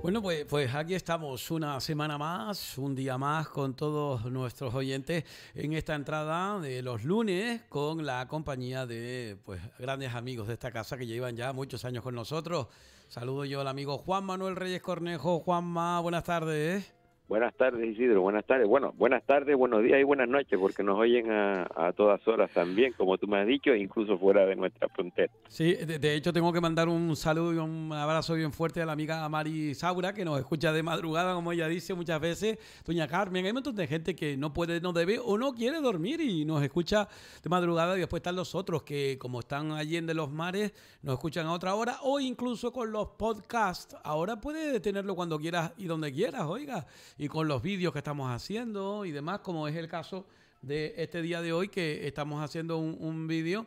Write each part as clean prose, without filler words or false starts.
Bueno, pues aquí estamos una semana más, un día más con todos nuestros oyentes en esta entrada de los lunes con la compañía de pues grandes amigos de esta casa que llevan ya muchos años con nosotros. Saludo yo al amigo Juan Manuel Reyes Cornejo. Juanma, buenas tardes. Buenas tardes, Isidro, buenas tardes. Bueno, buenas tardes, buenos días y buenas noches, porque nos oyen a todas horas también, como tú me has dicho, incluso fuera de nuestra frontera. Sí, de hecho tengo que mandar un saludo y un abrazo bien fuerte a la amiga Mari Saura, que nos escucha de madrugada, como ella dice muchas veces. Doña Carmen, hay un montón de gente que no puede, no debe o no quiere dormir y nos escucha de madrugada, y después están los otros que, como están allí en los mares, nos escuchan a otra hora, o incluso con los podcasts. Ahora puedes tenerlo cuando quieras y donde quieras, oiga. Y con los vídeos que estamos haciendo y demás, como es el caso de este día de hoy, que estamos haciendo un vídeo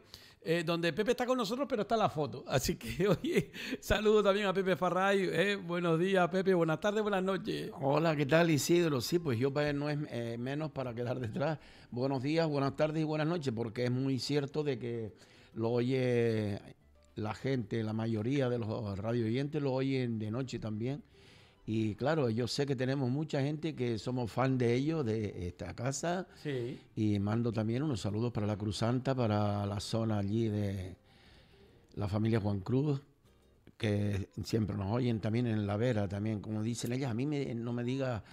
donde Pepe está con nosotros, pero está la foto. Así que, oye, saludo también a Pepe Farray. Buenos días, Pepe. Buenas tardes, buenas noches. Hola, ¿qué tal, Isidro? Sí, pues yo no es menos para quedar detrás. Buenos días, buenas tardes y buenas noches, porque es muy cierto de que lo oye la gente, la mayoría de los radio oyentes lo oyen de noche también. Y claro, yo sé que tenemos mucha gente que somos fan de ellos, de esta casa. Sí. Y mando también unos saludos para la Cruz Santa, para la zona allí de la familia Juan Cruz, que siempre nos oyen también en La Vera, también, como dicen ellas. A mí no me diga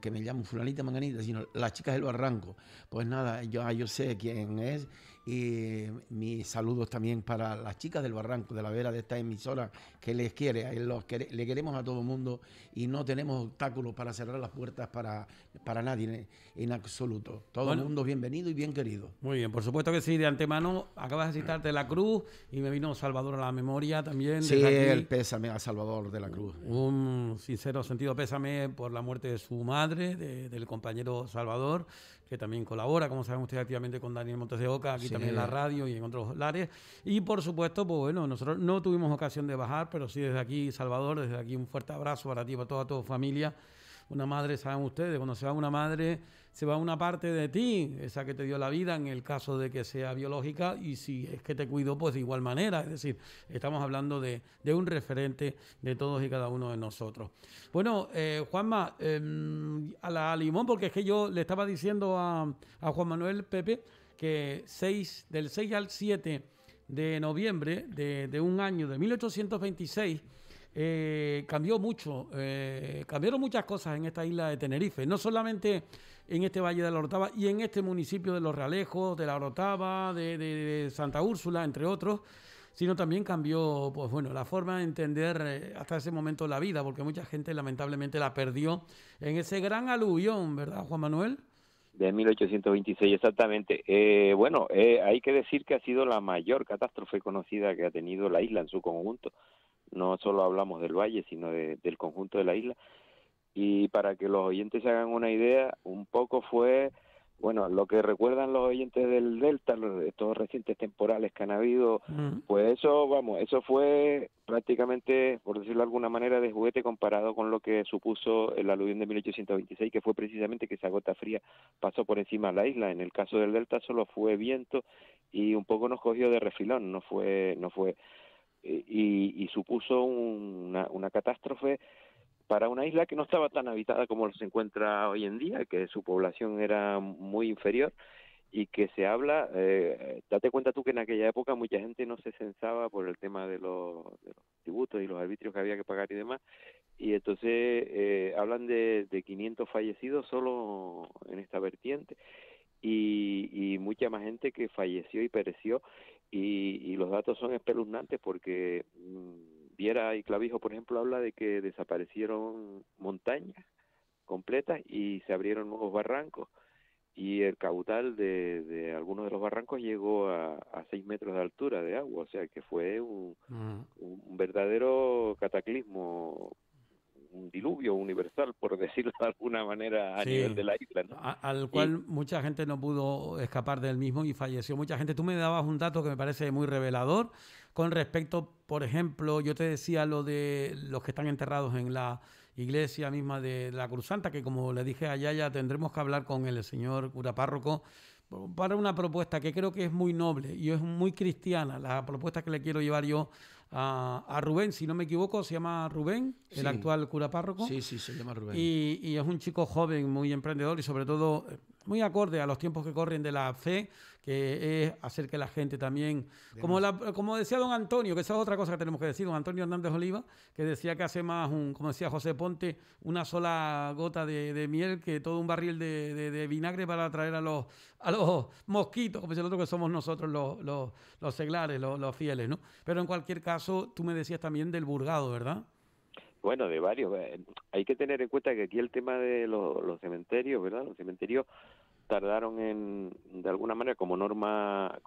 que me llamo fulanita, manganita, sino las chicas del Barranco. Pues nada, yo sé quién es. Y mis saludos también para las chicas del Barranco, de La Vera, de esta emisora, que les quiere, le queremos a todo el mundo y no tenemos obstáculos para cerrar las puertas para nadie en absoluto. Todo el mundo bienvenido y bien querido. Muy bien, por supuesto que sí. De antemano, acabas de citarte la Cruz y me vino Salvador a la memoria también. Sí, desde aquí, el pésame a Salvador de la Cruz. un sincero sentido pésame por la muerte de su madre, del compañero Salvador, que también colabora, como saben ustedes, activamente con Daniel Montes de Oca, aquí también en la radio y en otros lares. Y por supuesto, pues bueno, nosotros no tuvimos ocasión de bajar, pero sí desde aquí, Salvador, desde aquí un fuerte abrazo para ti y para toda tu familia. Una madre, saben ustedes, cuando se va una madre, se va una parte de ti, esa que te dio la vida, en el caso de que sea biológica, y si es que te cuidó, pues de igual manera. Es decir, estamos hablando de un referente de todos y cada uno de nosotros. Bueno, Juanma, a la limón, porque es que yo le estaba diciendo a Juan Manuel, Pepe, que del 6 al 7 de noviembre de un año, de 1826, cambió mucho, cambiaron muchas cosas en esta isla de Tenerife, no solamente en este Valle de la Orotava y en este municipio de Los Realejos, de la Orotava, de Santa Úrsula, entre otros, sino también cambió, pues bueno, la forma de entender hasta ese momento la vida, porque mucha gente lamentablemente la perdió en ese gran aluvión, ¿verdad, Juan Manuel? De 1826, exactamente. Hay que decir que ha sido la mayor catástrofe conocida que ha tenido la isla en su conjunto. No solo hablamos del valle, sino del conjunto de la isla. Y para que los oyentes se hagan una idea, un poco fue, bueno, lo que recuerdan los oyentes del Delta, estos recientes temporales que han habido, pues eso fue prácticamente, por decirlo de alguna manera, de juguete comparado con lo que supuso el aluvión de 1826, que fue precisamente que esa gota fría pasó por encima de la isla. En el caso del Delta solo fue viento y un poco nos cogió de refilón, no fue y supuso una catástrofe para una isla que no estaba tan habitada como se encuentra hoy en día, que su población era muy inferior y que se habla, date cuenta tú que en aquella época mucha gente no se censaba por el tema de los tributos y los arbitrios que había que pagar y demás, y entonces hablan de 500 fallecidos solo en esta vertiente y mucha más gente que falleció y pereció, y los datos son espeluznantes porque Viera y Clavijo, por ejemplo, habla de que desaparecieron montañas completas y se abrieron nuevos barrancos, y el caudal de algunos de los barrancos llegó a 6 metros de altura de agua, o sea que fue un verdadero cataclismo, un diluvio universal, por decirlo de alguna manera, a nivel de la isla, ¿no? Al cual mucha gente no pudo escapar del mismo y falleció mucha gente. Tú me dabas un dato que me parece muy revelador con respecto, por ejemplo, yo te decía lo de los que están enterrados en la iglesia misma de la Cruz Santa, que como le dije a Yaya, tendremos que hablar con el señor cura párroco, para una propuesta que creo que es muy noble y es muy cristiana, la propuesta que le quiero llevar yo a Rubén, si no me equivoco, se llama Rubén, Sí. el actual cura párroco. Sí, se llama Rubén. Y es un chico joven, muy emprendedor y sobre todo muy acorde a los tiempos que corren de la fe, que es hacer que la gente también, como decía don Antonio, que esa es otra cosa que tenemos que decir, don Antonio Hernández Oliva, que decía que hace más, como decía José Ponte, una sola gota de miel que todo un barril de vinagre para atraer a los mosquitos, como dice el otro, que somos nosotros los seglares, los fieles, ¿no? Pero en cualquier caso, tú me decías también del Burgado, ¿verdad? Bueno, de varios. Hay que tener en cuenta que aquí el tema de los cementerios, ¿verdad? Los cementerios tardaron de alguna manera, como norma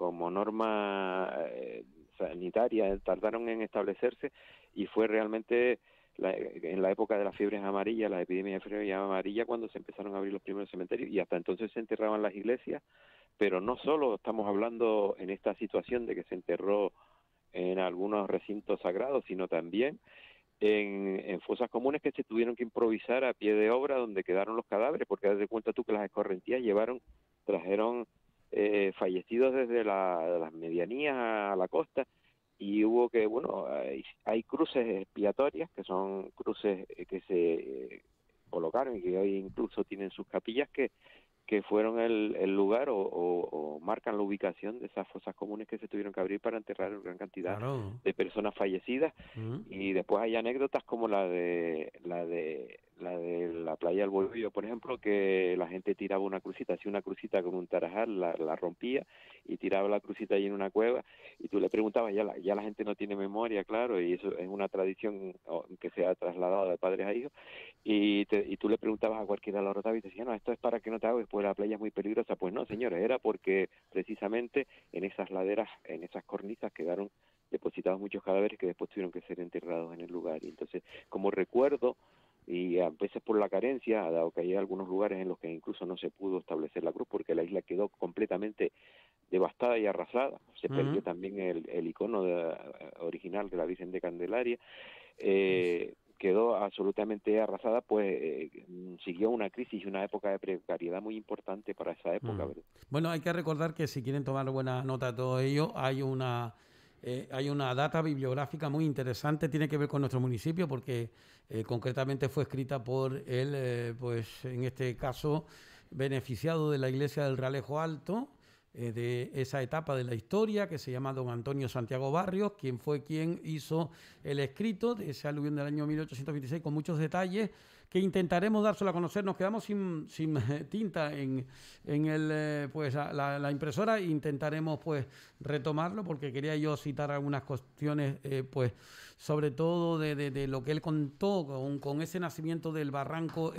sanitaria, tardaron en establecerse y fue realmente en la época de las fiebres amarillas, las epidemias de fiebre amarilla, cuando se empezaron a abrir los primeros cementerios y hasta entonces se enterraban las iglesias, pero no solo estamos hablando en esta situación de que se enterró en algunos recintos sagrados, sino también en fosas comunes que se tuvieron que improvisar a pie de obra donde quedaron los cadáveres, porque haz de cuenta tú que las escorrentías trajeron fallecidos desde las medianías a la costa y hubo que, bueno, hay cruces expiatorias que son cruces que se colocaron y que hoy incluso tienen sus capillas que fueron el lugar o marcan la ubicación de esas fosas comunes que se tuvieron que abrir para enterrar gran cantidad de personas fallecidas. Y después hay anécdotas como la de la playa del Bolillo, por ejemplo, que la gente tiraba una crucita, hacía una crucita con un tarajal, la rompía y tiraba la crucita ahí en una cueva y tú le preguntabas, ya la gente no tiene memoria, claro, y eso es una tradición que se ha trasladado de padres a hijos, y tú le preguntabas a cualquiera de los rotados y te decía, no, esto es para que no te ahogues, pues la playa es muy peligrosa. Pues no, señores, era porque precisamente en esas laderas, en esas cornisas quedaron depositados muchos cadáveres que después tuvieron que ser enterrados en el lugar. Y entonces, como recuerdo, y a veces por la carencia, dado que hay algunos lugares en los que incluso no se pudo establecer la cruz porque la isla quedó completamente devastada y arrasada, se perdió también el icono original de la Virgen de Candelaria, quedó absolutamente arrasada, pues siguió una crisis y una época de precariedad muy importante para esa época. ¿Verdad? Bueno, hay que recordar que si quieren tomar buena nota de todo ello, hay una data bibliográfica muy interesante, tiene que ver con nuestro municipio porque concretamente fue escrita por él, pues en este caso beneficiado de la iglesia del Realejo Alto, de esa etapa de la historia, que se llama don Antonio Santiago Barrios, quien hizo el escrito de ese aluvión del año 1826 con muchos detalles que intentaremos dárselo a conocer. Nos quedamos sin tinta en la impresora e intentaremos pues retomarlo porque quería yo citar algunas cuestiones pues sobre todo de lo que él contó con ese nacimiento del barranco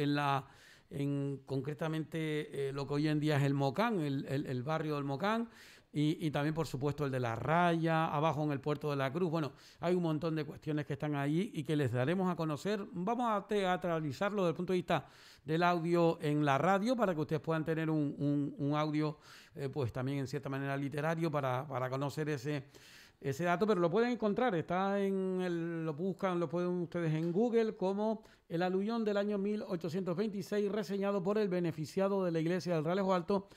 concretamente lo que hoy en día es el Mocán, el barrio del Mocán, y también, por supuesto, el de La Raya, abajo en el Puerto de la Cruz. Bueno, hay un montón de cuestiones que están ahí y que les daremos a conocer. Vamos a teatralizarlo desde el punto de vista del audio en la radio para que ustedes puedan tener un audio, pues también en cierta manera literario para conocer ese dato, pero lo pueden encontrar, lo pueden ustedes en Google como el aluvión del año 1826 reseñado por el beneficiado de la iglesia del Realejo Alto,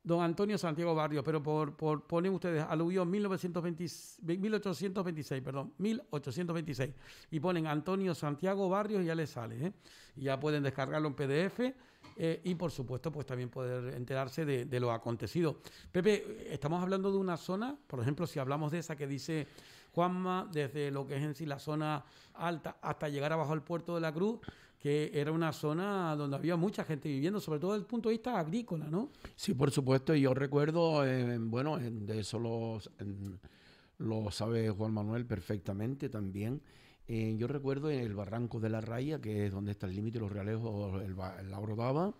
don Antonio Santiago Barrios, pero ponen ustedes aluvión 1826 y ponen Antonio Santiago Barrios y ya les sale, y ya pueden descargarlo en PDF. Y por supuesto pues también poder enterarse de lo acontecido. Pepe, estamos hablando de una zona, por ejemplo, si hablamos de esa que dice Juanma, desde lo que es en sí la zona alta hasta llegar abajo al Puerto de la Cruz, que era una zona donde había mucha gente viviendo, sobre todo desde el punto de vista agrícola, ¿no? Sí, por supuesto, y yo recuerdo, de eso lo sabe Juan Manuel perfectamente también. Yo recuerdo en el barranco de La Raya, que es donde está el límite de los Realejos, la Brodaba,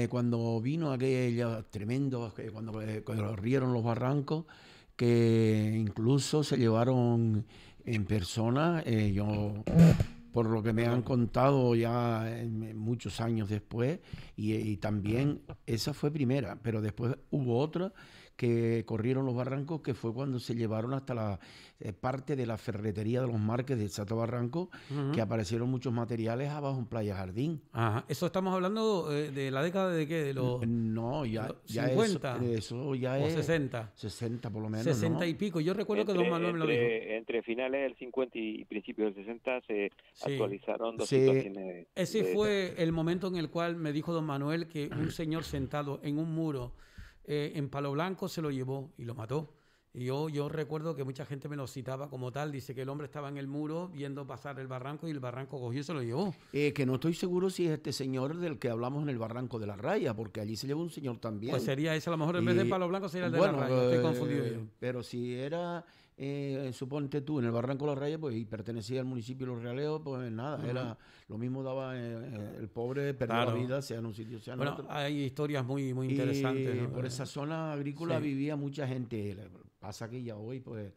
cuando vino aquella tremendo, cuando rieron los barrancos, que incluso se llevaron en persona, por lo que me han contado ya muchos años después, y también esa fue primera, pero después hubo otra que corrieron los barrancos, que fue cuando se llevaron hasta la parte de la ferretería de los Márquez de Chato Barranco, que aparecieron muchos materiales abajo en Playa Jardín. Ajá. Eso estamos hablando de la década de qué, de los... No, ya 50 eso ya o es 60. 60 por lo menos, 60 ¿no? y pico. Yo recuerdo que don Manuel me lo dijo. Entre finales del 50 y principios del 60 se actualizaron dos Sí. situaciones. Ese fue el momento en el cual me dijo don Manuel que un señor sentado en un muro en Palo Blanco se lo llevó y lo mató. Y yo recuerdo que mucha gente me lo citaba como tal. Dice que el hombre estaba en el muro viendo pasar el barranco y el barranco cogió y se lo llevó. Que no estoy seguro si es este señor del que hablamos en el Barranco de la Raya, porque allí se llevó un señor también. Pues sería ese, a lo mejor en vez de Palo Blanco sería el de la Raya. Estoy confundido yo. Pero si era, suponte tú, en el Barranco de la Raya, pues y pertenecía al municipio de Los Realeos, pues nada, era lo mismo daba el pobre, perdió la vida, sea en un sitio, sea en otro. Hay historias muy interesantes, ¿no? Por esa zona agrícola vivía mucha gente. Pasa que ya hoy, pues,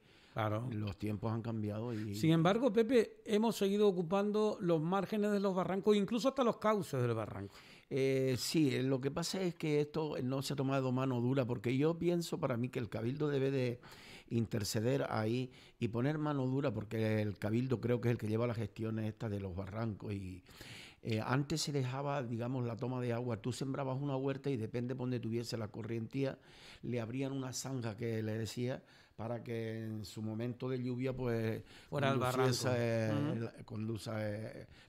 los tiempos han cambiado. Sin embargo, Pepe, hemos seguido ocupando los márgenes de los barrancos, incluso hasta los cauces del barranco. Sí, lo que pasa es que esto no se ha tomado mano dura, porque yo pienso para mí que el Cabildo debe de interceder ahí y poner mano dura, porque el Cabildo creo que es el que lleva las gestiones estas de los barrancos y... antes se dejaba, digamos, la toma de agua. Tú sembrabas una huerta y depende de donde tuviese la corrientía, le abrían una zanja que le decía para que en su momento de lluvia pues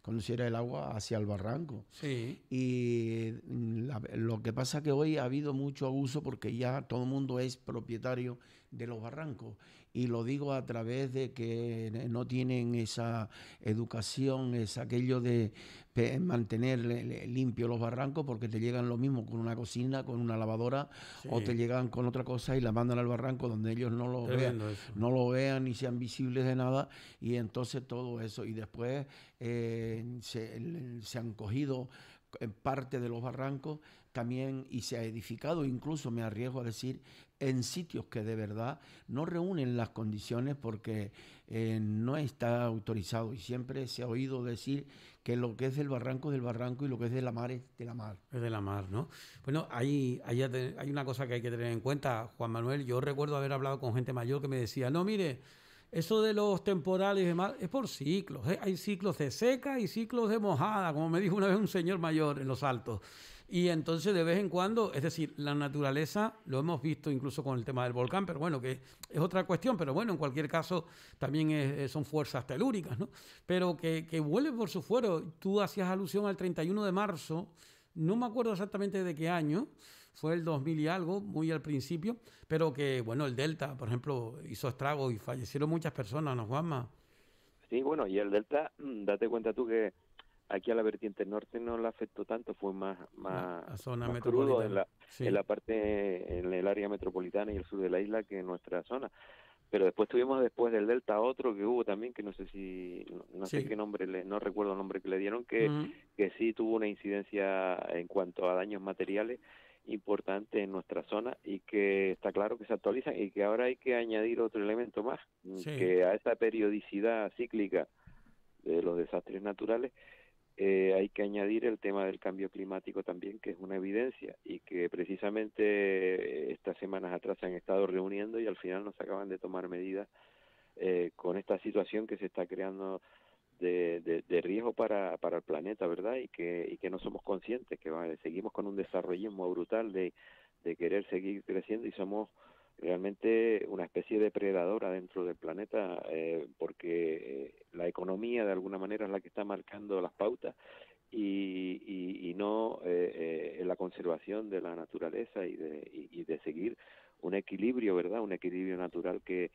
conduciera el agua hacia el barranco. Sí. Y lo que pasa es que hoy ha habido mucho abuso porque ya todo el mundo es propietario de los barrancos. Y lo digo a través de que no tienen esa educación, es aquello de mantener limpios los barrancos, porque te llegan lo mismo con una cocina, con una lavadora, o te llegan con otra cosa y la mandan al barranco donde ellos no lo vean ni sean visibles de nada, y entonces todo eso. Y después se han cogido parte de los barrancos también y se ha edificado, incluso me arriesgo a decir, en sitios que de verdad no reúnen las condiciones porque no está autorizado, y siempre se ha oído decir que lo que es del barranco y lo que es de la mar es de la mar. Es de la mar, ¿no? Bueno, hay una cosa que hay que tener en cuenta, Juan Manuel. Yo recuerdo haber hablado con gente mayor que me decía, no, mire, eso de los temporales y demás es por ciclos, ¿eh? Hay ciclos de seca y ciclos de mojada, como me dijo una vez un señor mayor en Los Altos. Y entonces de vez en cuando, es decir, la naturaleza, lo hemos visto incluso con el tema del volcán, pero bueno, que es otra cuestión, pero bueno, en cualquier caso también son fuerzas telúricas, ¿no? Pero que vuelve por su fuero. Tú hacías alusión al 31 de marzo, no me acuerdo exactamente de qué año, fue el 2000 y algo, muy al principio, pero que, bueno, el Delta, por ejemplo, hizo estragos y fallecieron muchas personas, ¿no, Juanma? Sí, bueno, y el Delta, date cuenta tú que aquí a la vertiente norte no la afectó tanto, fue más zona crudo en la parte, en el área metropolitana y el sur de la isla que en nuestra zona. Pero después tuvimos después del Delta otro que hubo también, que no sé si, no sé qué nombre, no recuerdo el nombre que le dieron, que sí tuvo una incidencia en cuanto a daños materiales importante en nuestra zona, y que está claro que se actualizan, y que ahora hay que añadir otro elemento más, que a esa periodicidad cíclica de los desastres naturales hay que añadir el tema del cambio climático también, que es una evidencia, y que precisamente estas semanas atrás se han estado reuniendo y al final no se acaban de tomar medidas con esta situación que se está creando de riesgo para el planeta, ¿verdad? Y que no somos conscientes, que seguimos con un desarrollismo brutal de querer seguir creciendo, y somos realmente una especie de depredadora dentro del planeta, porque la economía de alguna manera es la que está marcando las pautas y no la conservación de la naturaleza y de seguir un equilibrio, ¿verdad? Un equilibrio natural que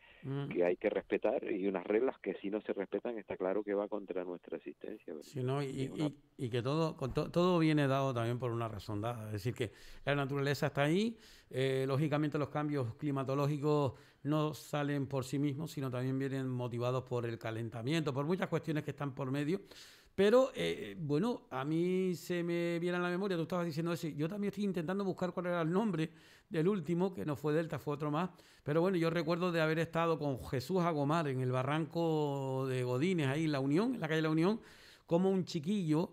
hay que respetar, y unas reglas que si no se respetan está claro que va contra nuestra existencia, ¿verdad? Sí, ¿no? Y que todo viene dado también por una razón dada, es decir, que la naturaleza está ahí, lógicamente los cambios climatológicos no salen por sí mismos, sino también vienen motivados por el calentamiento, por muchas cuestiones que están por medio. Pero, bueno, a mí se me viene a la memoria, tú estabas diciendo eso, yo también estoy intentando buscar cuál era el nombre del último, que no fue Delta, fue otro más, pero bueno, yo recuerdo de haber estado con Jesús Agomar en el barranco de Godínez, ahí en La Unión, en la calle La Unión, como un chiquillo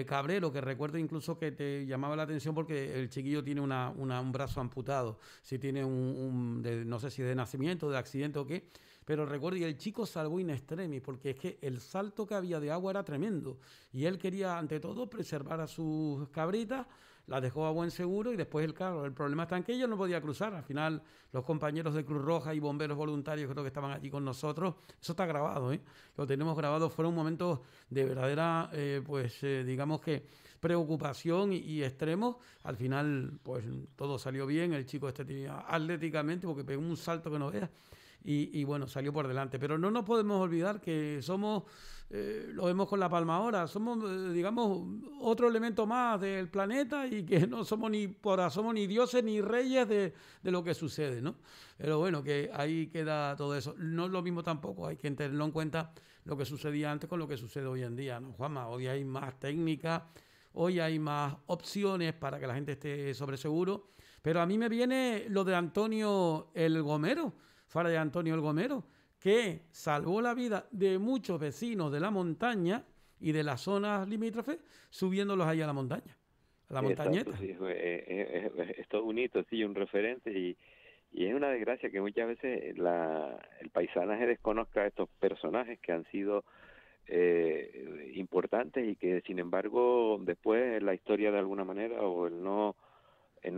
Cabrero, que recuerdo incluso que te llamaba la atención porque el chiquillo tiene un brazo amputado, si tiene no sé si de nacimiento, de accidente o qué, pero recuerdo, y el chico salvó in extremis, porque es que el salto que había de agua era tremendo, y él quería, ante todo, preservar a sus cabritas, las dejó a buen seguro, y después, el problema está en que ella no podía cruzar. Al final, los compañeros de Cruz Roja y bomberos voluntarios creo que estaban allí con nosotros. Eso está grabado, ¿eh? Lo tenemos grabado. Fueron momentos de verdadera, digamos que preocupación y extremos. Al final, pues todo salió bien. El chico tenía atléticamente, porque pegó un salto que no veas. Y bueno, salió por delante. Pero no nos podemos olvidar que somos, lo vemos con la palma ahora, somos, digamos, otro elemento más del planeta, y que no somos somos ni dioses ni reyes de lo que sucede, ¿no? Pero bueno, que ahí queda todo eso. No es lo mismo tampoco, hay que tenerlo en cuenta lo que sucedía antes con lo que sucede hoy en día, ¿no, Juanma? Hoy hay más técnica, hoy hay más opciones para que la gente esté sobre seguro. Pero a mí me viene lo de Antonio el Gomero, Fray Antonio el Gomero, que salvó la vida de muchos vecinos de la montaña y de las zonas limítrofes, subiéndolos ahí a la montaña, a la montañeta. Sí, es todo un hito, sí, un referente, y es una desgracia que muchas veces el paisanaje desconozca a estos personajes que han sido importantes, y que sin embargo después la historia de alguna manera, o el no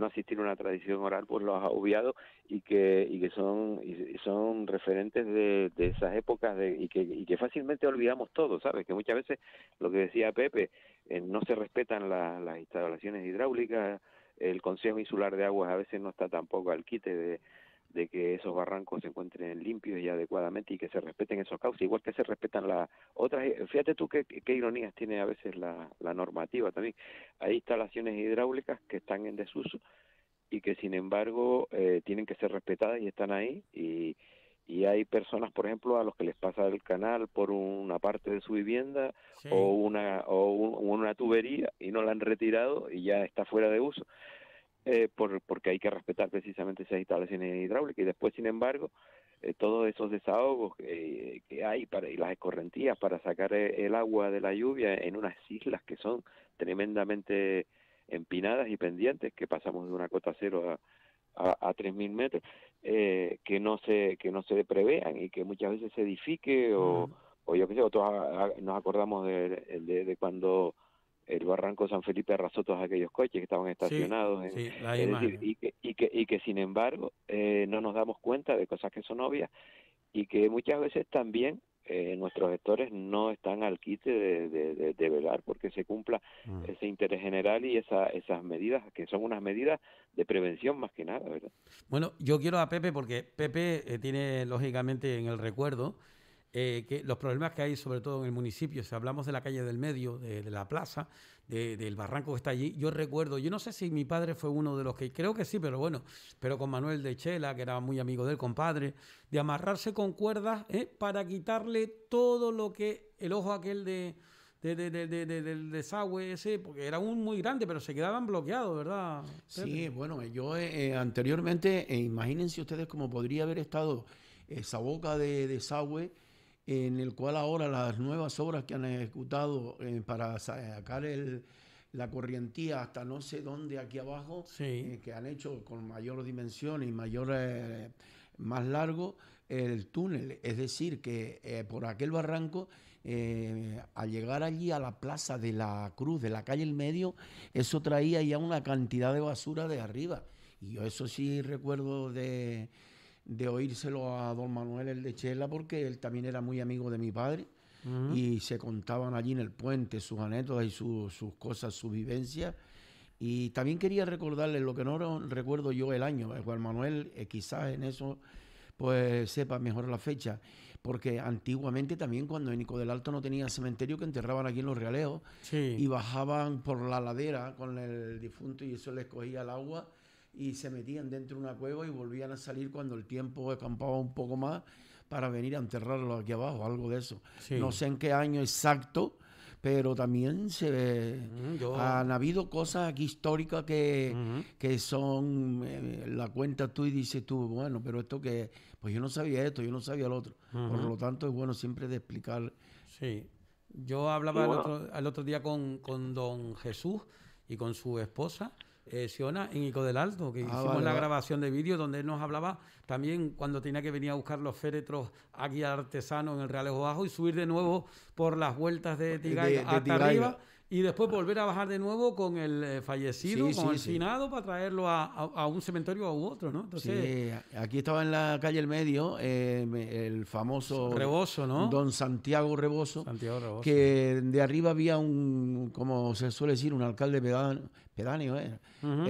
asistir a una tradición oral, pues los ha obviado, y que son referentes de esas épocas, y que fácilmente olvidamos todo, ¿sabes? Que muchas veces, lo que decía Pepe, no se respetan las instalaciones hidráulicas. El Consejo Insular de Aguas a veces no está tampoco al quite de que esos barrancos se encuentren limpios y adecuadamente, y que se respeten esos cauces, igual que se respetan las otras. Fíjate tú qué ironías tiene a veces la normativa también. Hay instalaciones hidráulicas que están en desuso, y que sin embargo tienen que ser respetadas y están ahí, y hay personas, por ejemplo, a los que les pasa el canal por una parte de su vivienda, Sí. o una tubería, y no la han retirado y ya está fuera de uso. Porque hay que respetar precisamente esas instalaciones hidráulicas, y después, sin embargo, todos esos desahogos que hay y las escorrentías para sacar el agua de la lluvia en unas islas que son tremendamente empinadas y pendientes, que pasamos de una cota cero a 3.000 metros, que no se prevean, y que muchas veces se edifique, o yo qué sé, nos acordamos de cuando el barranco San Felipe arrasó todos aquellos coches que estaban estacionados. Sí, la Es imagen. decir, y que sin embargo no nos damos cuenta de cosas que son obvias, y que muchas veces también nuestros gestores no están al quite de velar porque se cumpla ese interés general, y esas medidas, que son unas medidas de prevención más que nada, ¿verdad? Bueno, yo quiero a Pepe, porque Pepe tiene lógicamente en el recuerdo que los problemas que hay, sobre todo en el municipio. Si hablamos de la calle del medio, de la plaza, del barranco que está allí, yo recuerdo, yo no sé si mi padre fue uno de los que, creo que sí, pero bueno, pero con Manuel de Chela, que era muy amigo del compadre, de amarrarse con cuerdas para quitarle todo lo que el ojo aquel del desagüe ese, porque era muy grande, pero se quedaban bloqueados, ¿verdad, Pepe? Sí, bueno, yo anteriormente, imagínense ustedes cómo podría haber estado esa boca de desagüe, en el cual ahora las nuevas obras que han ejecutado para sacar la corrientía hasta no sé dónde aquí abajo, Sí. que han hecho con mayor dimensión y más largo el túnel. Es decir, que por aquel barranco, al llegar allí a la plaza de la Cruz, de la calle El Medio, eso traía ya una cantidad de basura de arriba. Y yo eso sí recuerdo de oírselo a don Manuel el de Chela, porque él también era muy amigo de mi padre, y se contaban allí en el puente sus anécdotas y sus cosas, sus vivencias. Y también quería recordarle lo que no recuerdo yo el año. Juan Manuel quizás en eso pues sepa mejor la fecha, porque antiguamente también, cuando en Nico del Alto no tenía cementerio, que enterraban aquí en Los Realeos, Sí. y bajaban por la ladera con el difunto, y eso les cogía el agua, y se metían dentro de una cueva y volvían a salir cuando el tiempo acampaba un poco más, para venir a enterrarlo aquí abajo, algo de eso. Sí. No sé en qué año exacto, pero también han habido cosas aquí históricas que son, la cuentas tú y dices tú, bueno, pero esto pues yo no sabía esto, yo no sabía lo otro. Por lo tanto, es bueno siempre de explicar. Sí. Yo hablaba Sí, bueno, el otro día con don Jesús y con su esposa, Siona, en Ico del Alto, que Ah, hicimos vale, la vale. grabación de vídeo donde él nos hablaba también cuando tenía que venir a buscar los féretros aquí al artesano en el Realejo Bajo y subir de nuevo por las vueltas de Tigaiga De hasta arriba Tigaiga. y después volver a bajar de nuevo con el fallecido, Sí, con sí, el sí. finado para traerlo a un cementerio u otro, ¿no? Entonces, Sí, aquí estaba en la calle El Medio, el famoso Rebozo, ¿no? don Santiago Rebozo, Santiago Rebozo. que de arriba había como se suele decir, un alcalde pedáneo, Ujú.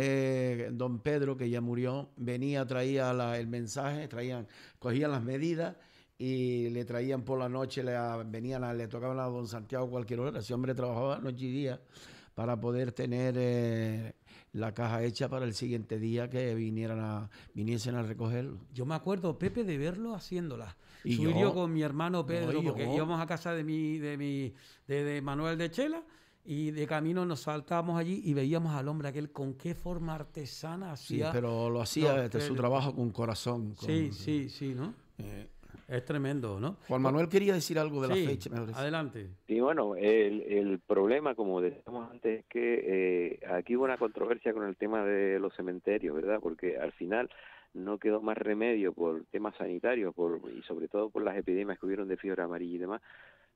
don Pedro, que ya murió, venía, traía el mensaje, cogían las medidas y le traían por la noche, le tocaban a don Santiago cualquier hora. Ese hombre trabajaba noche y día para poder tener la caja hecha para el siguiente día que viniesen a recogerlo. Yo me acuerdo, Pepe, de verlo haciéndolas. Y Subir yo yo, con mi hermano no, Pedro, y porque yo, íbamos a casa de Manuel de Chela y de camino nos saltábamos allí y veíamos al hombre aquel con qué forma artesana sí, hacía pero lo los hacía su féretros. trabajo con corazón. Sí, sí, sí, ¿no? Eh, Es tremendo, ¿no? Juan Manuel quería decir algo de la Sí, fecha, me parece. adelante. sí, bueno, el problema, como decíamos antes, es que aquí hubo una controversia con el tema de los cementerios, ¿verdad? Porque al final no quedó más remedio por temas sanitarios y sobre todo por las epidemias que hubieron de fiebre amarilla y demás,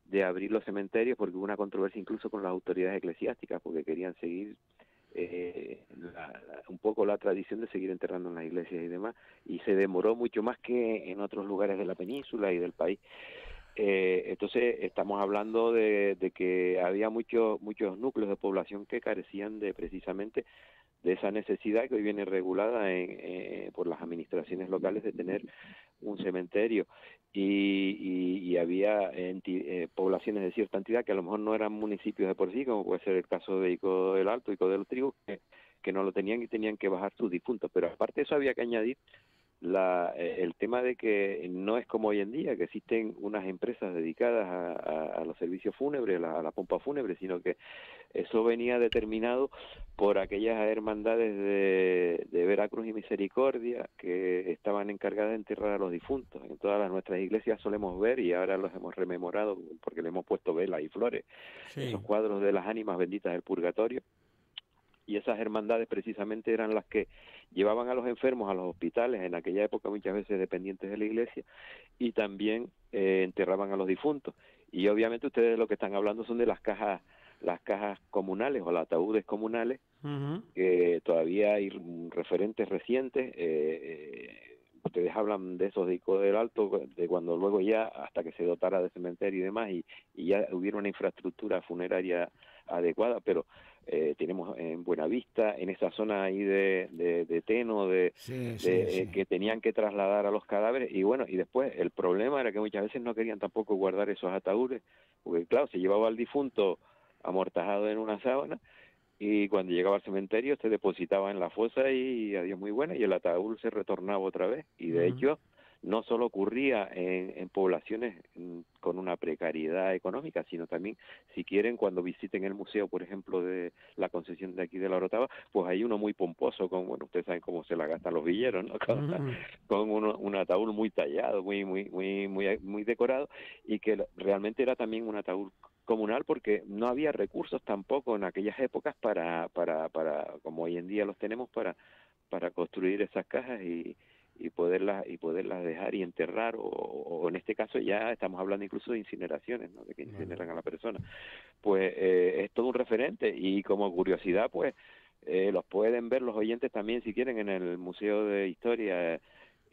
de abrir los cementerios, porque hubo una controversia incluso con las autoridades eclesiásticas, porque querían seguir un poco la tradición de seguir enterrando en las iglesias y demás, y se demoró mucho más que en otros lugares de la península y del país. Entonces estamos hablando de que había muchos núcleos de población que carecían de precisamente de esa necesidad que hoy viene regulada por las administraciones locales de tener un cementerio y había poblaciones de cierta entidad que a lo mejor no eran municipios de por sí, como puede ser el caso de Ico del Alto, Ico del Trigo, que no lo tenían y tenían que bajar sus difuntos, pero aparte de eso había que añadir el tema de que no es como hoy en día, que existen unas empresas dedicadas a los servicios fúnebres, a la pompa fúnebre, sino que eso venía determinado por aquellas hermandades de Veracruz y Misericordia que estaban encargadas de enterrar a los difuntos. En todas nuestras iglesias solemos ver, y ahora los hemos rememorado porque le hemos puesto velas y flores, esos Sí. cuadros de las ánimas benditas del purgatorio, y esas hermandades precisamente eran las que llevaban a los enfermos a los hospitales, en aquella época muchas veces dependientes de la iglesia, y también enterraban a los difuntos. Y obviamente ustedes lo que están hablando son de las cajas comunales o los ataúdes comunales, Ujú. que todavía hay referentes recientes. Ustedes hablan de esos de Ico del Alto, de cuando luego ya, hasta que se dotara de cementerio y demás, y ya hubiera una infraestructura funeraria adecuada, pero tenemos en Buenavista, en esa zona ahí de Teno, Sí, sí, sí. que tenían que trasladar a los cadáveres, y bueno, y después el problema era que muchas veces no querían tampoco guardar esos ataúdes, porque claro, se llevaba al difunto amortajado en una sábana, y cuando llegaba al cementerio se depositaba en la fosa y adiós muy buena, y el ataúd se retornaba otra vez, y de Ujú. hecho no solo ocurría en poblaciones con una precariedad económica, sino también, si quieren, cuando visiten el museo, por ejemplo, de la Concesión de aquí de la Orotava, pues hay uno muy pomposo, bueno, ustedes saben cómo se la gastan los villeros, ¿no? Ujú. Con un ataúd muy tallado, muy decorado, y que realmente era también un ataúd comunal, porque no había recursos tampoco en aquellas épocas para como hoy en día los tenemos, para construir esas cajas y poderlas dejar y enterrar, o en este caso ya estamos hablando incluso de incineraciones, ¿no? De que Bueno. incineran a la persona. Pues es todo un referente, y como curiosidad, pues los pueden ver los oyentes también, si quieren, en el Museo de Historia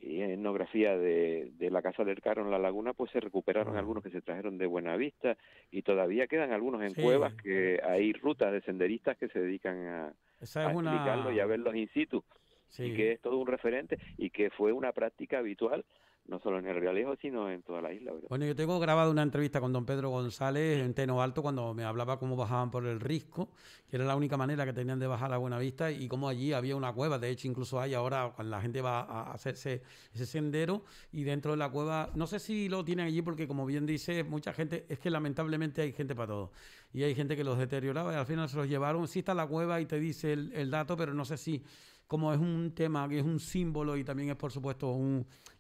y Etnografía de la Casa del Carro en La Laguna, pues se recuperaron Ah. algunos que se trajeron de Buenavista, y todavía quedan algunos en cuevas, Sí, que hay rutas de senderistas que se dedican esa a es explicarlo y a una... verlos in situ, y Sí. que es todo un referente y que fue una práctica habitual no solo en el Realejo, sino en toda la isla, ¿verdad? Bueno, yo tengo grabado una entrevista con don Pedro González en Teno Alto cuando me hablaba cómo bajaban por el Risco, que era la única manera que tenían de bajar a Buenavista, y cómo allí había una cueva. De hecho, incluso hay ahora, cuando la gente va a hacerse ese sendero, y dentro de la cueva, no sé si lo tienen allí porque, como bien dice, mucha gente, es que lamentablemente hay gente para todo. Y hay gente que los deterioraba y al final se los llevaron. Sí está la cueva y te dice el dato, pero no sé si, como es un tema que es un símbolo y también es, por supuesto,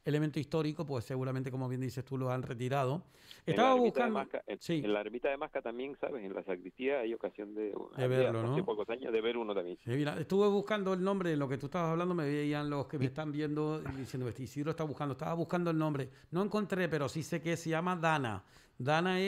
elemento histórico, pues seguramente, como bien dices tú, lo han retirado. En Estaba la ermita de buscando, Masca, sí, en la ermita de Masca también, ¿sabes? En la sacristía hay ocasión de, de verlo, hace ¿no? pocos años, de ver uno también. Sí, mira, estuve buscando el nombre, lo que tú estabas hablando, me veían los que me están viendo y diciendo, este Isidro está buscando, estaba buscando el nombre. No encontré, pero sí sé que se llama Dana. Dana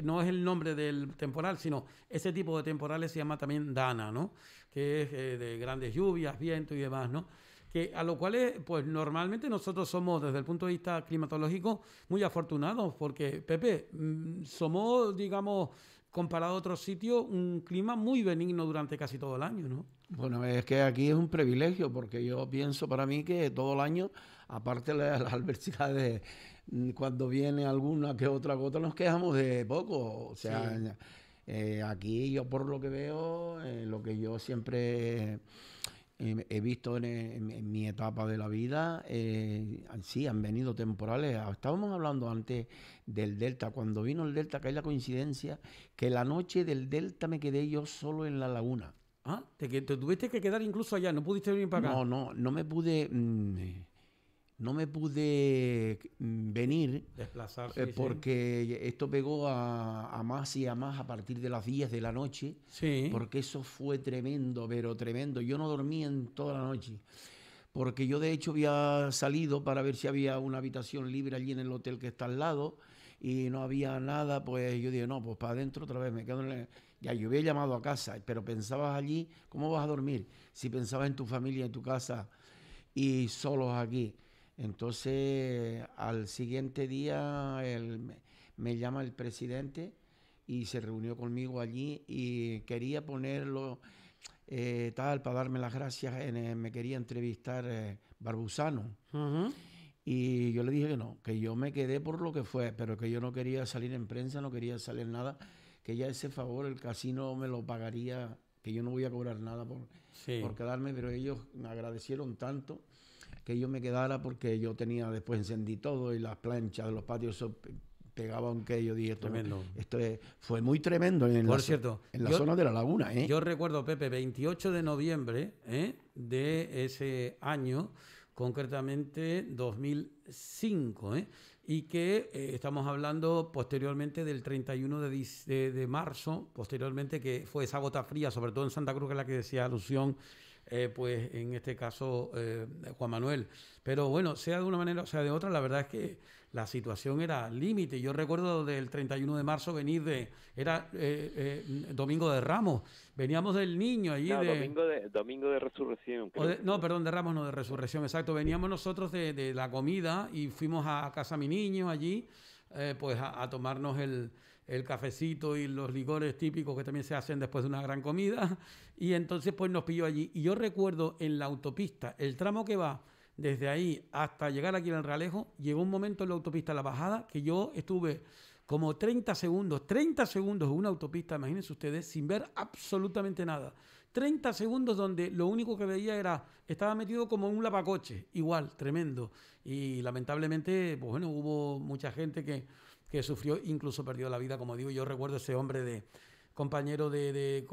no es el nombre del temporal, sino ese tipo de temporales se llama también Dana, ¿no? Que es de grandes lluvias, viento y demás, ¿no? Que a lo cual, pues normalmente nosotros somos, desde el punto de vista climatológico, muy afortunados, porque, Pepe, somos, digamos, comparado a otros sitios, un clima muy benigno durante casi todo el año, ¿no? Bueno, es que aquí es un privilegio porque yo pienso para mí que todo el año, aparte de las adversidades, cuando viene alguna que otra gota, nos quejamos de poco. O sea, Sí. aquí yo por lo que veo, lo que yo siempre he visto en mi etapa de la vida, sí, han venido temporales. Estábamos hablando antes del Delta. Cuando vino el Delta, que hay la coincidencia que la noche del Delta me quedé yo solo en la laguna. Ah, te tuviste que quedar incluso allá, no pudiste venir para acá. No me pude, venir Desplazar, sí, sí. porque esto pegó a más y a más a partir de las 10 de la noche, Sí, porque eso fue tremendo, pero tremendo. Yo no dormí en toda la noche, porque yo de hecho había salido para ver si había una habitación libre allí en el hotel que está al lado y no había nada. Pues yo dije, no, pues para adentro otra vez, me quedo Ya, yo había llamado a casa, pero pensabas allí, ¿cómo vas a dormir? Si pensabas en tu familia, en tu casa y solos aquí. Entonces, al siguiente día me llama el presidente y se reunió conmigo allí y quería ponerlo tal para darme las gracias. Me quería entrevistar Barbusano. ujú, Y yo le dije que no, que yo me quedé por lo que fue, pero que yo no quería salir en prensa, no quería salir nada, que ya ese favor el casino me lo pagaría, que yo no voy a cobrar nada sí, por quedarme, pero ellos me agradecieron tanto que yo me quedara porque yo tenía, después encendí todo y las planchas de los patios pegaban, que yo dije, tremendo. fue muy tremendo Por cierto, en la zona de la laguna, ¿eh? yo recuerdo, Pepe, 28 de noviembre de ese año, concretamente 2005, y que estamos hablando posteriormente del 31 de marzo, posteriormente que fue esa gota fría, sobre todo en Santa Cruz, que es la que decía alusión, pues en este caso Juan Manuel. Pero bueno, sea de una manera o sea de otra, la verdad es que la situación era límite. Yo recuerdo del 31 de marzo venir era Domingo de Ramos, veníamos del Niño allí No, domingo de resurrección, creo que no, fue. perdón, de Ramos, no, de Resurrección, exacto. Veníamos nosotros de la comida y fuimos a casa mi niño allí, pues a tomarnos el cafecito y los licores típicos que también se hacen después de una gran comida. Y entonces pues nos pilló allí. Y yo recuerdo en la autopista, el tramo que va desde ahí hasta llegar aquí en el Realejo, llegó un momento en la autopista, la bajada, que yo estuve como 30 segundos en una autopista, imagínense ustedes, sin ver absolutamente nada. 30 segundos donde lo único que veía estaba metido como en un lavacoche, igual, tremendo. Y lamentablemente, pues bueno, hubo mucha gente que sufrió, incluso perdió la vida, como digo. Yo recuerdo ese hombre compañero de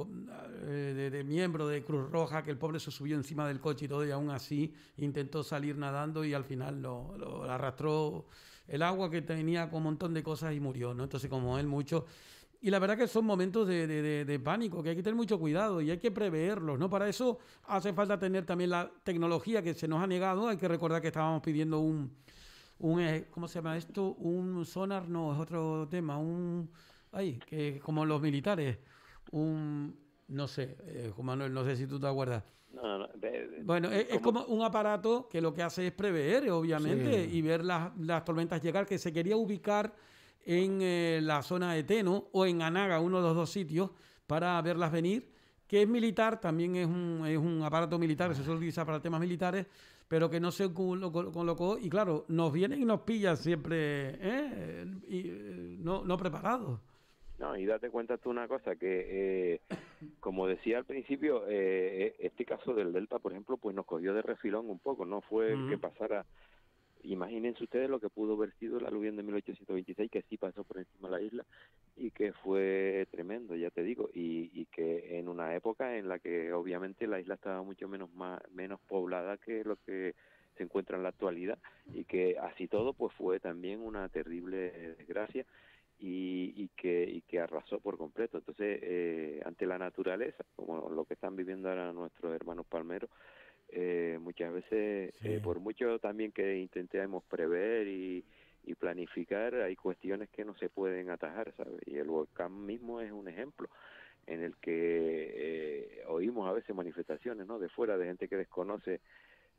miembro de Cruz Roja, que el pobre se subió encima del coche y todo, y aún así intentó salir nadando y al final lo arrastró el agua, que tenía con un montón de cosas, y murió, ¿no? Entonces, como él, mucho. Y la verdad que son momentos de pánico, que hay que tener mucho cuidado y hay que preverlos, ¿no? Para eso hace falta tener también la tecnología que se nos ha negado. Hay que recordar que estábamos pidiendo ¿cómo se llama esto? Un sonar, no, es otro tema, que como los militares, no sé, Juan Manuel, no sé si tú te acuerdas. No, no, Bueno, es como como un aparato que lo que hace es prever, obviamente, Sí. y ver las tormentas llegar, que se quería ubicar en la zona de Teno o en Anaga, uno de los dos sitios, para verlas venir, que es militar, también es un aparato militar que se suele utilizar para temas militares, pero que no se colocó, y claro, nos vienen y nos pillan siempre no preparados. No, y date cuenta tú una cosa, que como decía al principio, este caso del Delta, por ejemplo, pues nos cogió de refilón un poco, no fue el que Mm. pasara. Imagínense ustedes lo que pudo haber sido el aluvión de 1826, que sí pasó por encima de la isla y que fue tremendo, ya te digo, y que en una época en la que obviamente la isla estaba mucho menos poblada que lo que se encuentra en la actualidad, y que terrible desgracia y que arrasó por completo. Entonces, ante la naturaleza, como lo que están viviendo ahora nuestros hermanos palmeros, muchas veces, por mucho también que intentemos prever y planificar, hay cuestiones que no se pueden atajar, ¿sabes? Y el volcán mismo es un ejemplo en el que oímos a veces manifestaciones, ¿no?, de fuera, de gente que desconoce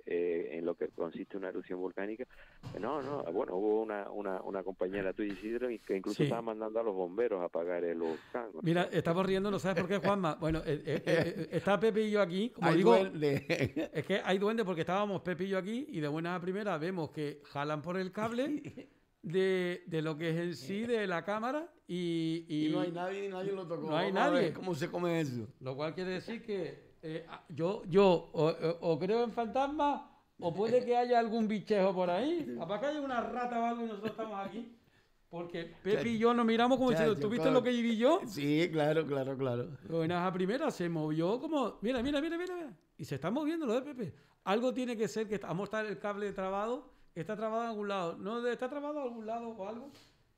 en lo que consiste una erupción volcánica. Bueno, hubo una compañera tuya, Isidro, que incluso estaba mandando a los bomberos a apagar el volcán. Mira, estamos riendo, ¿no sabes por qué, Juanma? Bueno, está Pepe y yo aquí, como hay digo, duende. es que hay duende porque estábamos Pepe y yo aquí y de buena primera vemos que jalan por el cable de lo que es en sí de la cámara y no hay nadie lo tocó. No hay Vamos a ver nadie. ¿Cómo se come eso? Lo cual quiere decir que yo o creo en fantasmas o puede que haya algún bichejo por ahí. Capaz que haya una rata o algo y nosotros estamos aquí. Porque Pepe y yo nos miramos como diciendo, ¿tú viste lo que vi yo? Sí, claro. Bueno, a primera se movió como, mira. Y se está moviendo lo de Pepe. Algo tiene que ser que vamos a estar el cable trabado, está trabado en algún lado. No, está trabado en algún lado o algo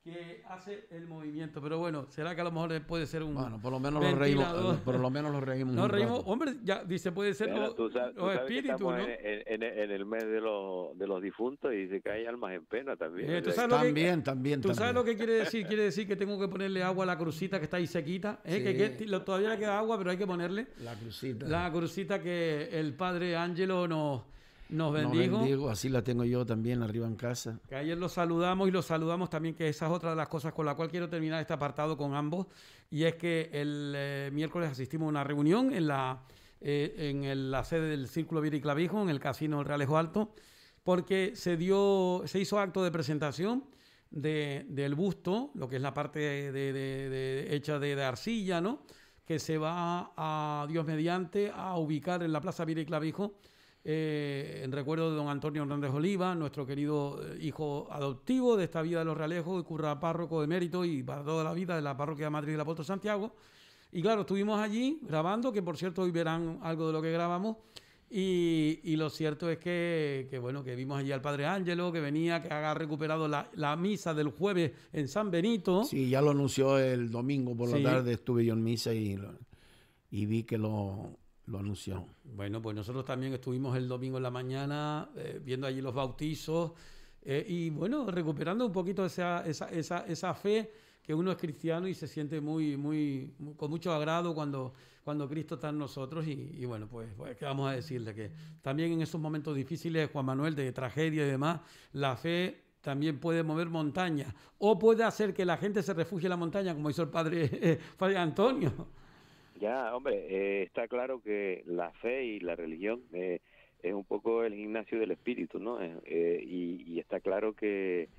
que hace el movimiento, pero bueno, será que a lo mejor puede ser un bueno, por lo menos lo reímos, nos reímos, hombre, ya dice, puede ser tú sabes espíritus, que estamos, ¿no? en el mes de los difuntos y dice que hay almas en pena también. También. ¿Tú sabes lo que quiere decir? Quiere decir que tengo que ponerle agua a la crucita que está ahí sequita, que todavía le queda agua, pero hay que ponerle la crucita que el padre Ángelo nos bendijo. Así la tengo yo también arriba en casa. Que ayer los saludamos también, que esa es otra de las cosas con la cual quiero terminar este apartado con ambos, y es que el miércoles asistimos a una reunión en la sede del Círculo Viera y Clavijo, en el Casino del Realejo Alto, porque se hizo acto de presentación del busto, lo que es la parte hecha de arcilla, ¿no?, que se va a Dios mediante a ubicar en la Plaza Viera y Clavijo, en recuerdo de don Antonio Hernández Oliva, nuestro querido hijo adoptivo de esta vida de los Realejos y curra párroco de mérito y para toda la vida de la parroquia de Madrid del Apóstol Santiago. Y claro, estuvimos allí grabando, que por cierto hoy verán algo de lo que grabamos, y lo cierto es que vimos allí al Padre Ángelo, que venía, que ha recuperado la misa del jueves en San Benito. Sí, ya lo anunció el domingo por la tarde, estuve yo en misa y vi que lo anunció. Bueno, pues nosotros también estuvimos el domingo en la mañana viendo allí los bautizos y bueno, recuperando un poquito esa fe, que uno es cristiano y se siente muy con mucho agrado cuando Cristo está en nosotros y bueno, pues qué vamos a decirle, que también en esos momentos difíciles, Juan Manuel, de tragedia y demás, la fe también puede mover montañas o puede hacer que la gente se refugie en la montaña, como hizo el padre Antonio. Ya, hombre, está claro que la fe y la religión es un poco el gimnasio del espíritu, ¿no? Y está claro que,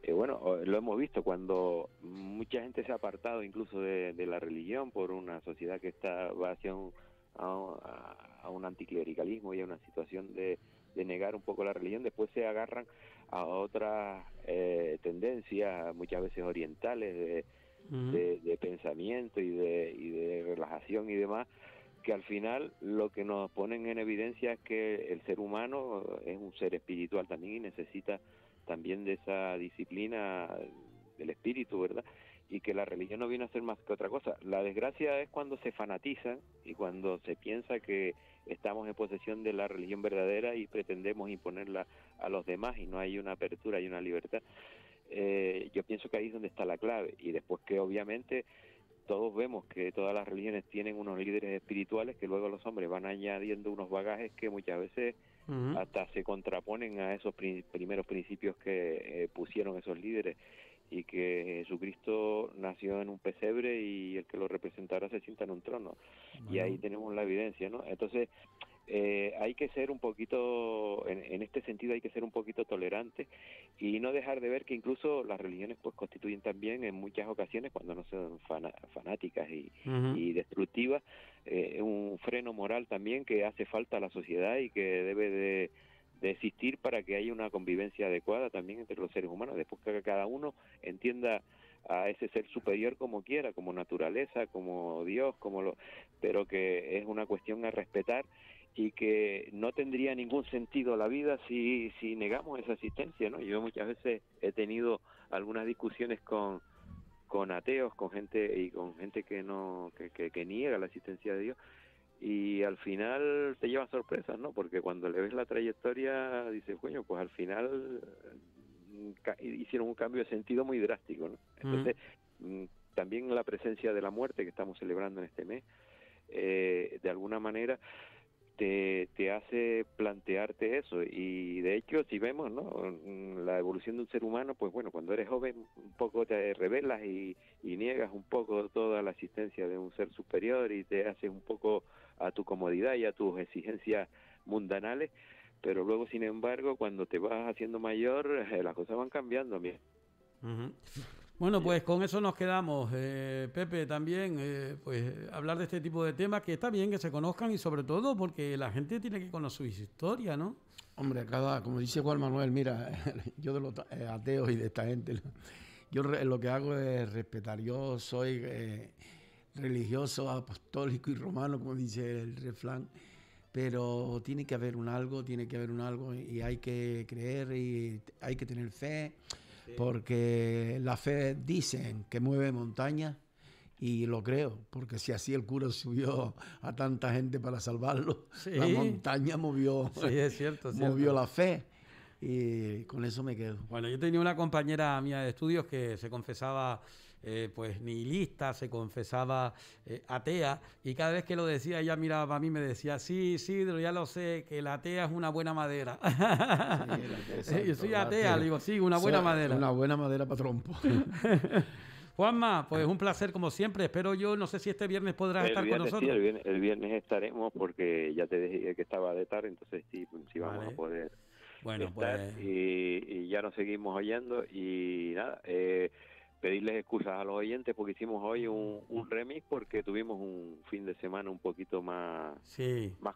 lo hemos visto cuando mucha gente se ha apartado incluso de la religión por una sociedad que va hacia un anticlericalismo y a una situación de negar un poco la religión, después se agarran a otras tendencias, muchas veces orientales, de pensamiento y de relajación y demás, que al final lo que nos ponen en evidencia es que el ser humano es un ser espiritual también y necesita también de esa disciplina del espíritu, ¿verdad? Y que la religión no viene a ser más que otra cosa. La desgracia es cuando se fanatizan y cuando se piensa que estamos en posesión de la religión verdadera y pretendemos imponerla a los demás y no hay una apertura y una libertad. Yo pienso que ahí es donde está la clave, y después que obviamente todos vemos que todas las religiones tienen unos líderes espirituales que luego los hombres van añadiendo unos bagajes que muchas veces hasta se contraponen a esos primeros principios que pusieron esos líderes, y que Jesucristo nació en un pesebre y el que lo representará se sienta en un trono. Bueno. Y ahí tenemos la evidencia, ¿no? Entonces hay que ser un poquito, en este sentido hay que ser un poquito tolerantes y no dejar de ver que incluso las religiones pues constituyen también en muchas ocasiones, cuando no son fanáticas y destructivas, un freno moral también que hace falta a la sociedad y que debe de existir para que haya una convivencia adecuada también entre los seres humanos, después que cada uno entienda a ese ser superior como quiera, como naturaleza, como Dios, pero que es una cuestión a respetar y que no tendría ningún sentido la vida si negamos esa existencia, ¿no? Yo muchas veces he tenido algunas discusiones con ateos, con gente que no que niega la existencia de Dios, y al final te lleva sorpresas, ¿no? Porque cuando le ves la trayectoria dices, coño, pues al final hicieron un cambio de sentido muy drástico, ¿no? Entonces, también la presencia de la muerte que estamos celebrando en este mes, de alguna manera te hace plantearte eso. Y de hecho, si vemos, ¿no?, la evolución de un ser humano, pues bueno, cuando eres joven un poco te rebelas y niegas un poco toda la existencia de un ser superior y te haces un poco a tu comodidad y a tus exigencias mundanales, pero luego, sin embargo, cuando te vas haciendo mayor, las cosas van cambiando. Bueno, pues con eso nos quedamos. Pepe, también, pues hablar de este tipo de temas, que está bien que se conozcan, y sobre todo porque la gente tiene que conocer su historia, ¿no? Hombre, como dice Juan Manuel, mira, yo de los ateos y de esta gente, yo lo que hago es respetar. Yo soy religioso, apostólico y romano, como dice el refrán, pero tiene que haber un algo, y hay que creer y hay que tener fe. Porque la fe dicen que mueve montañas, y lo creo, porque si así el cura subió a tanta gente para salvarlo, la montaña movió, es cierto, movió la fe, y con eso me quedo. Bueno, yo tenía una compañera mía de estudios que se confesaba pues nihilista, se confesaba atea, y cada vez que lo decía ella miraba a mí y me decía, sí, Isidro, ya lo sé, que la atea es una buena madera. Yo soy atea, le digo, sí, una buena madera. Una buena madera para trompo. Juanma, pues un placer como siempre. Espero yo, no sé si este viernes podrás estar con nosotros. Sí, el viernes estaremos, porque ya te dije que estaba de tarde, entonces sí vamos a poder estar, pues... y ya nos seguimos oyendo, y nada, pedirles excusas a los oyentes porque hicimos hoy un remix, porque tuvimos un fin de semana un poquito más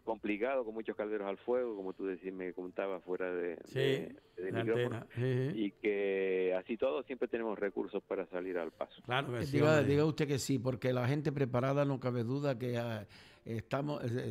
complicado, con muchos calderos al fuego, como tú me contabas fuera de micrófono, y que así todo siempre tenemos recursos para salir al paso. Claro que sí, diga usted que sí, porque la gente preparada, no cabe duda que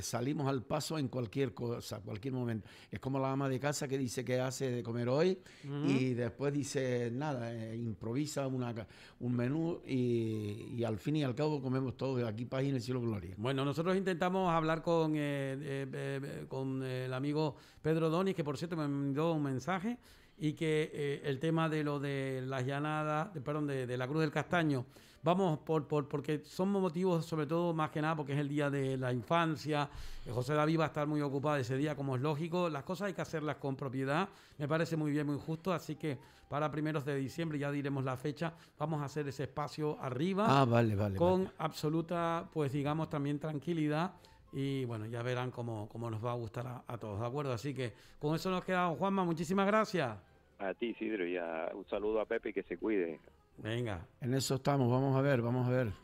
salimos al paso en cualquier cosa, cualquier momento. Es como la ama de casa que dice que hace de comer hoy, y después dice nada, improvisa un menú, y al fin y al cabo comemos todo de aquí para allá en el cielo gloria. Bueno, nosotros intentamos hablar con el amigo Pedro Donis, que por cierto me mandó un mensaje, y que el tema de lo de las llanadas, de la Cruz del Castaño, vamos porque son motivos, sobre todo, más que nada, porque es el día de la infancia. José David va a estar muy ocupado ese día, como es lógico. Las cosas hay que hacerlas con propiedad. Me parece muy bien, muy justo. Así que para 1 de diciembre, ya diremos la fecha, vamos a hacer ese espacio arriba. Vale. Con absoluta, pues digamos, también tranquilidad. Y bueno, ya verán cómo nos va a gustar a todos, ¿de acuerdo? Así que con eso nos quedamos. Juanma, muchísimas gracias. A ti, Isidro, y un saludo a Pepe, que se cuide. Venga. En eso estamos, vamos a ver.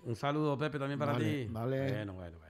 Un saludo, Pepe, también para ti. Vale. Bueno.